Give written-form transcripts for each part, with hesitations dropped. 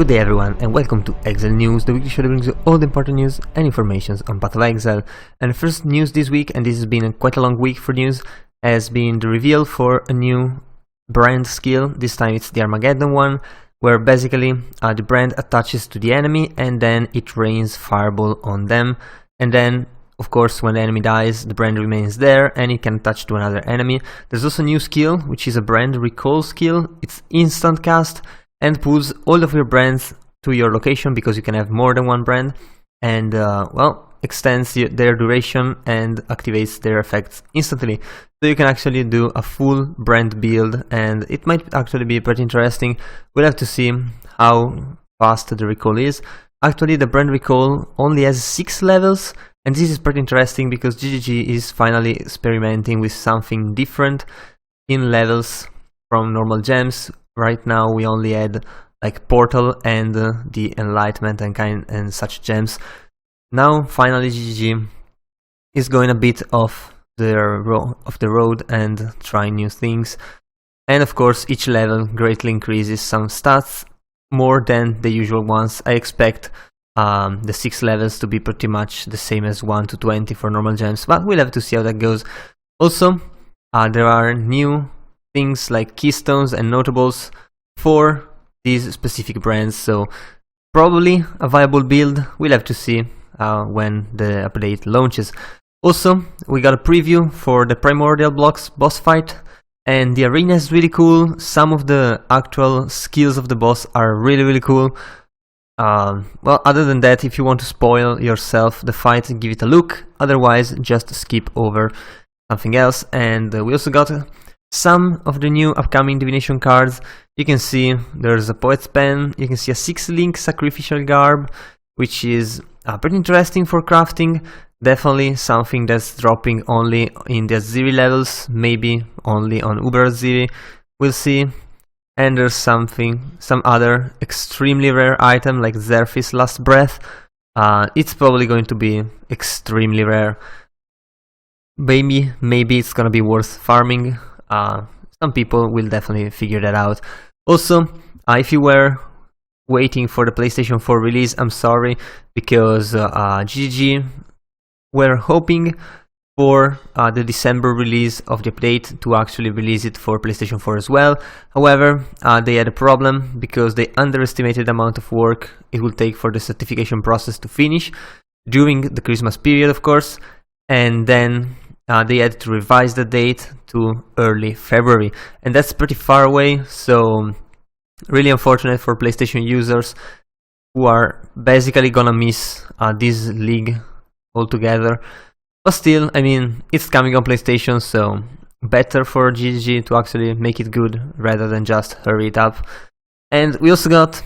Good day everyone and welcome to Exile News, the weekly show that brings you all the important news and information on Path of Exile. And the first news this week, and this has been quite a long week for news, has been the reveal for a new brand skill. This time it's the Armageddon one, where basically the brand attaches to the enemy and then it rains fireball on them. And then, of course, when the enemy dies, the brand remains there and it can attach to another enemy. There's also a new skill, which is a brand recall skill. It's instant cast and pulls all of your brands to your location, because you can have more than one brand, and well, extends their duration and activates their effects instantly. So you can actually do a full brand build, and it might actually be pretty interesting. We'll have to see how fast the recall is. Actually, the brand recall only has 6 levels, and this is pretty interesting because GGG is finally experimenting with something different in levels from normal gems. Right now we only had like Portal and the Enlightenment and such gems. Now finally GGG is going a bit off the road and trying new things. And of course each level greatly increases some stats more than the usual ones. I expect the 6 levels to be pretty much the same as 1 to 20 for normal gems, but we'll have to see how that goes. Also there are new things like keystones and notables for these specific brands, so probably a viable build. We'll have to see when the update launches. Also, we got a preview for the Primordial Blocks boss fight, and the arena is really cool. Some of the actual skills of the boss are really cool. Well, other than that, if you want to spoil yourself the fight, give it a look. Otherwise, just skip over something else. And we also got some of the new upcoming divination cards. You can see there's a Poet's Pen, you can see a 6-link Sacrificial Garb, which is pretty interesting for crafting. Definitely something that's dropping only in the Aziri levels, maybe only on Uber Aziri, we'll see. And there's some other extremely rare item like Zerfis Last Breath. It's probably going to be extremely rare. Maybe it's gonna be worth farming. Some people will definitely figure that out. Also, if you were waiting for the PlayStation 4 release, I'm sorry, because GGG were hoping for the December release of the update to actually release it for PlayStation 4 as well. However, they had a problem because they underestimated the amount of work it will take for the certification process to finish during the Christmas period, of course, and then they had to revise the date to early February, and that's pretty far away, so really unfortunate for PlayStation users who are basically gonna miss this league altogether. But still, I mean, it's coming on PlayStation, so better for GGG to actually make it good rather than just hurry it up. And we also got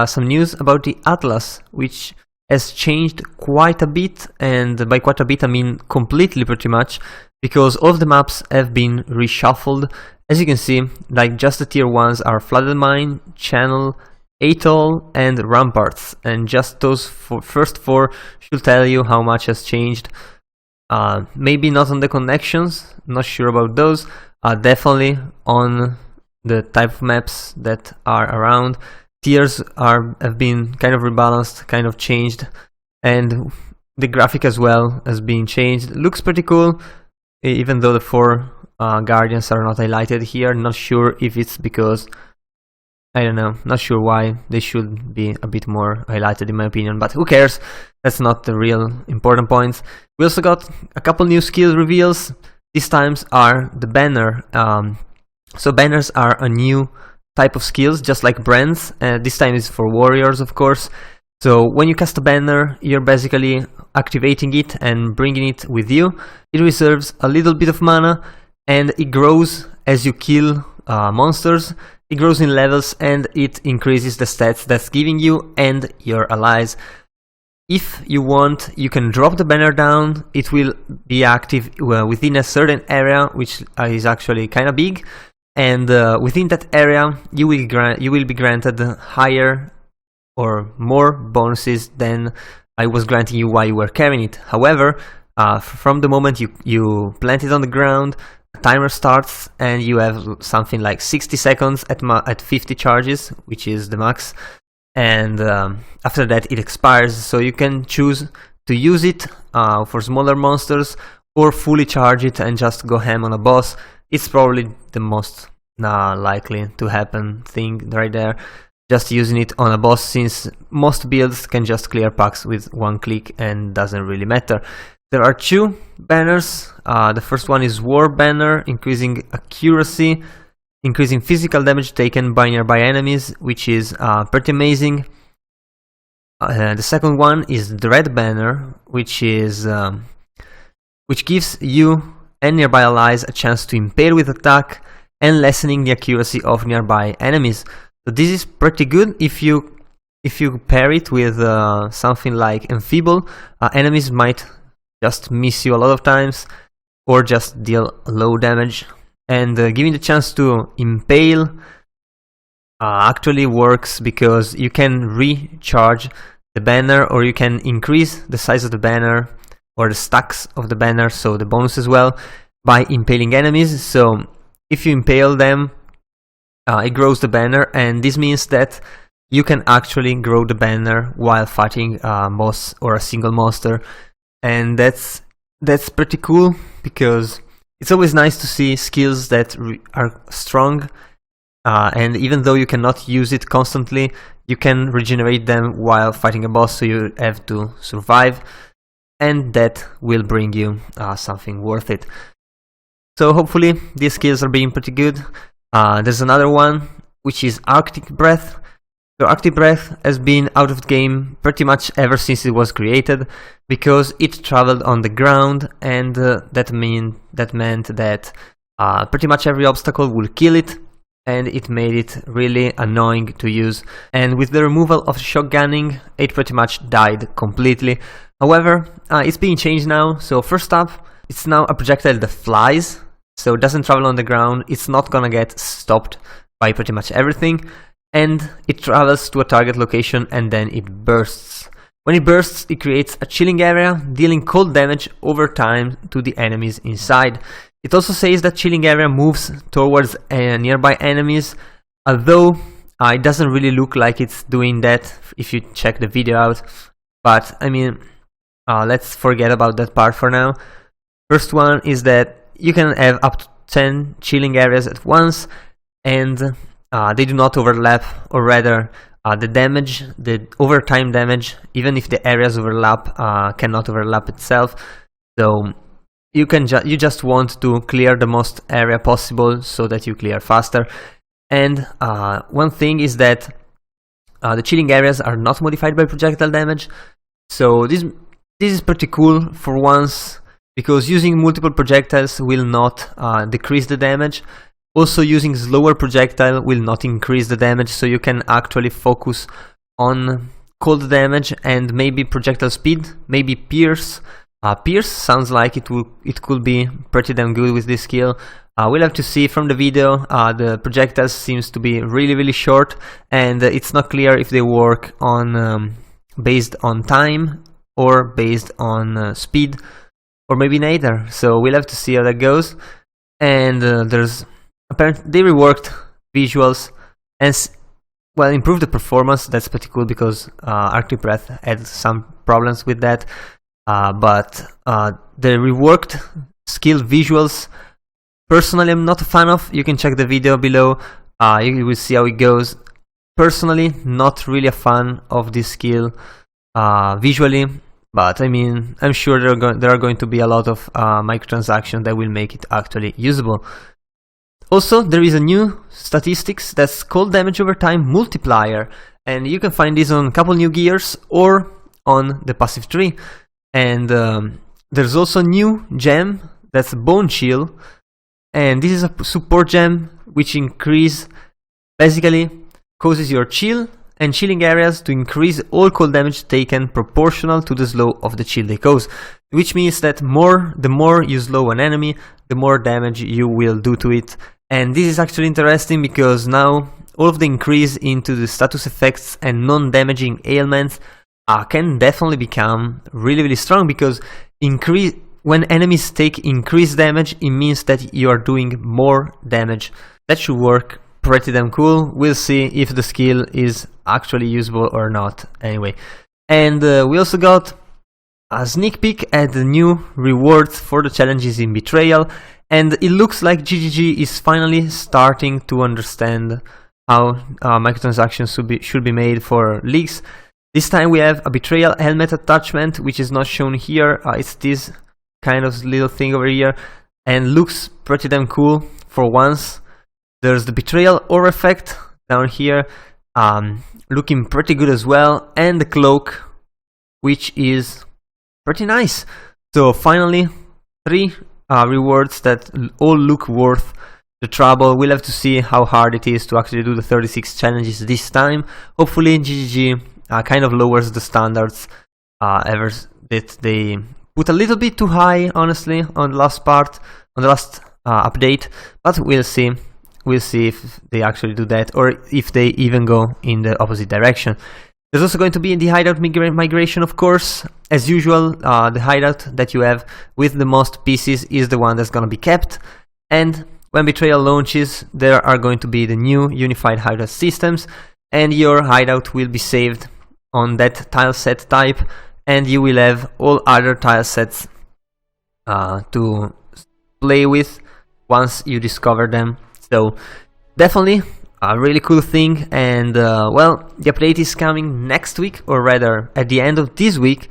some news about the Atlas, which has changed quite a bit, and by quite a bit I mean completely pretty much, because all of the maps have been reshuffled. As you can see, like just the tier 1s are Flooded Mine, Channel, Atoll and Ramparts, and just those first 4 should tell you how much has changed. Maybe not on the connections, not sure about those, definitely on the type of maps that are around. Tiers have been kind of rebalanced, kind of changed, and the graphic as well has been changed. It looks pretty cool, even though the 4 guardians are not highlighted here. Not sure if it's because, I don't know, not sure why. They should be a bit more highlighted in my opinion, but who cares, that's not the real important points. We also got a couple new skill reveals. These times are the banner. So banners are a new type of skills, just like brands. This time is for warriors, of course. So when you cast a banner, you're basically activating it and bringing it with you. It reserves a little bit of mana, and it grows as you kill monsters. It grows in levels, and it increases the stats that's giving you and your allies. If you want, you can drop the banner down. It will be active within a certain area, which is actually kind of big. And within that area, you will be granted higher or more bonuses than I was granting you while you were carrying it. However, from the moment you plant it on the ground, a timer starts, and you have something like 60 seconds at 50 charges, which is the max. and after that it expires, so you can choose to use it for smaller monsters or fully charge it and just go ham on a boss. It's probably the most likely to happen thing right there, just using it on a boss, since most builds can just clear packs with one click and doesn't really matter. There are two banners. The first one is War Banner, increasing accuracy, increasing physical damage taken by nearby enemies, which is pretty amazing. The second one is Dread Banner, which is which gives you and nearby allies a chance to impale with attack and lessening the accuracy of nearby enemies. So this is pretty good if you pair it with something like Enfeeble. Enemies might just miss you a lot of times or just deal low damage, and giving the chance to impale actually works because you can recharge the banner, or you can increase the size of the banner or the stacks of the banner, so the bonus as well, by impaling enemies. So if you impale them, it grows the banner, and this means that you can actually grow the banner while fighting a boss or a single monster, and that's pretty cool, because it's always nice to see skills that are strong, and even though you cannot use it constantly, you can regenerate them while fighting a boss, so you have to survive, and that will bring you something worth it. So hopefully these skills are being pretty good. There's another one, which is Arctic Breath. So Arctic Breath has been out of the game pretty much ever since it was created, because it traveled on the ground, and that meant that pretty much every obstacle will kill it, and it made it really annoying to use. And with the removal of shotgunning, it pretty much died completely. However, it's being changed now. So first up, it's now a projectile that flies, so it doesn't travel on the ground. It's not gonna get stopped by pretty much everything, and it travels to a target location and then it bursts. When it bursts, it creates a chilling area, dealing cold damage over time to the enemies inside. It also says that chilling area moves towards nearby enemies, although it doesn't really look like it's doing that if you check the video out. But I mean, let's forget about that part for now. First one is that you can have up to 10 chilling areas at once, and they do not overlap, or rather the damage, the overtime damage, even if the areas overlap, cannot overlap itself. So you just want to clear the most area possible so that you clear faster. And one thing is that the chilling areas are not modified by projectile damage, so this is pretty cool for once, because using multiple projectiles will not decrease the damage. Also, using slower projectile will not increase the damage, so you can actually focus on cold damage and maybe projectile speed, maybe pierce. Pierce sounds like it could be pretty damn good with this skill. We'll have to see from the video. The projectiles seems to be really short, and it's not clear if they work on based on time or based on speed, or maybe neither. So we'll have to see how that goes. And there's apparently they reworked visuals and well, improved the performance. That's pretty cool, because Arctic Breath had some problems with that. But the reworked skill visuals, personally I'm not a fan of. You can check the video below, you will see how it goes. Personally, not really a fan of this skill visually, but I mean, I'm sure there are going to be a lot of microtransactions that will make it actually usable. Also, there is a new statistics that's called Damage Over Time Multiplier, and you can find this on a couple new gears or on the passive tree. And there's also a new gem that's Bone Chill, and this is a support gem which basically causes your chill and chilling areas to increase all cold damage taken proportional to the slow of the chill they cause, which means that the more you slow an enemy, the more damage you will do to it. And this is actually interesting, because now all of the increase into the status effects and non-damaging ailments can definitely become really strong, because when enemies take increased damage, it means that you are doing more damage. That should work pretty damn cool. We'll see if the skill is actually usable or not anyway. And we also got a sneak peek at the new rewards for the challenges in Betrayal, and it looks like GGG is finally starting to understand how microtransactions should be made for leagues. This time we have a Betrayal helmet attachment, which is not shown here. It's this kind of little thing over here, and looks pretty damn cool for once. There's the Betrayal aura effect down here, looking pretty good as well, and the cloak, which is pretty nice. So finally, 3 rewards that all look worth the trouble. We'll have to see how hard it is to actually do the 36 challenges this time. Hopefully GGG kind of lowers the standards ever that they put a little bit too high, honestly, on the last part, on the last update, but we'll see. We'll see if they actually do that, or if they even go in the opposite direction. There's also going to be the hideout migration, of course. As usual, the hideout that you have with the most pieces is the one that's going to be kept. And when Betrayal launches, there are going to be the new unified hideout systems, and your hideout will be saved on that tile set type, and you will have all other tile sets to play with once you discover them. So definitely a really cool thing, and well, the update is coming next week, or rather at the end of this week,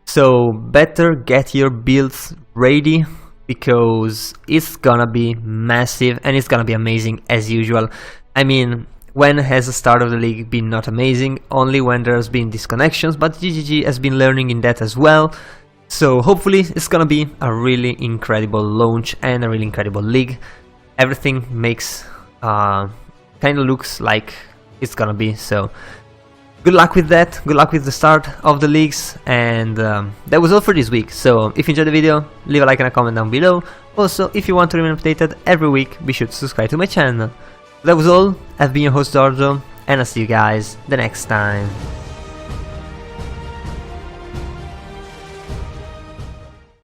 so better get your builds ready, because it's gonna be massive and it's gonna be amazing as usual. I mean, when has the start of the league been not amazing? Only when there's been disconnections, but GGG has been learning in that as well. So hopefully it's gonna be a really incredible launch and a really incredible league. Everything makes kind of looks like it's gonna be, so good luck with that. Good luck with the start of the leagues, and that was all for this week. So if you enjoyed the video, leave a like and a comment down below. Also, if you want to remain updated every week, be sure to subscribe to my channel. That was all. I've been your host Giorgio, and I'll see you guys the next time.